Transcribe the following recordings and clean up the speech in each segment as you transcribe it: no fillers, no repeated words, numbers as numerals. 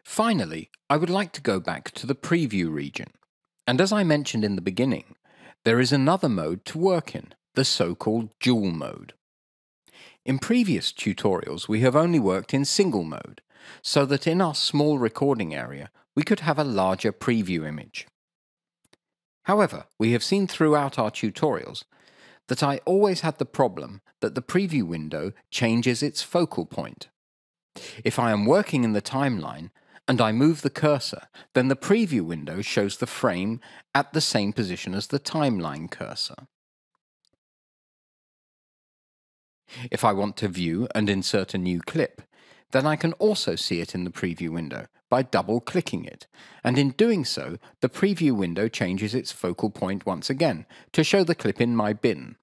Finally, I would like to go back to the preview region. And as I mentioned in the beginning, there is another mode to work in, the so-called dual mode. In previous tutorials, we have only worked in single mode, so that in our small recording area, we could have a larger preview image. However, we have seen throughout our tutorials that I always had the problem that the preview window changes its focal point. If I am working in the timeline and I move the cursor, then the preview window shows the frame at the same position as the timeline cursor. If I want to view and insert a new clip, then I can also see it in the preview window by double-clicking it, and in doing so, the preview window changes its focal point once again to show the clip in my bin.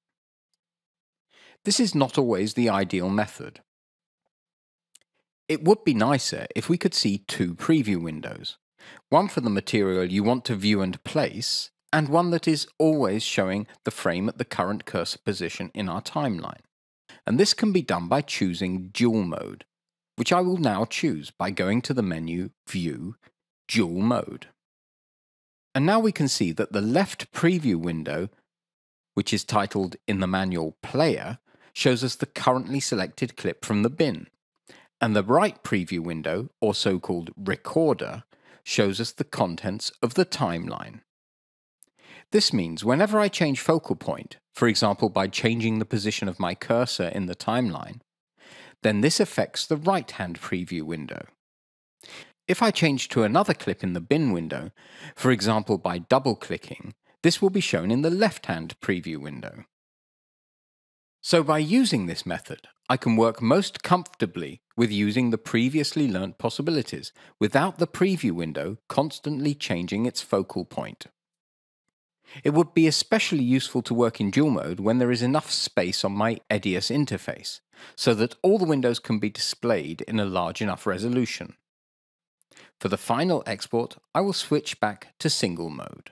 This is not always the ideal method. It would be nicer if we could see two preview windows, one for the material you want to view and place, and one that is always showing the frame at the current cursor position in our timeline. And this can be done by choosing dual mode, which I will now choose by going to the menu View, Dual Mode. And now we can see that the left preview window, which is titled in the manual Player, shows us the currently selected clip from the bin, and the right preview window, or so-called Recorder, shows us the contents of the timeline. This means whenever I change focal point, for example by changing the position of my cursor in the timeline, then this affects the right-hand preview window. If I change to another clip in the bin window, for example by double-clicking, this will be shown in the left-hand preview window. So by using this method, I can work most comfortably with using the previously learnt possibilities without the preview window constantly changing its focal point. It would be especially useful to work in dual mode when there is enough space on my EDIUS interface, so that all the windows can be displayed in a large enough resolution. For the final export, I will switch back to single mode.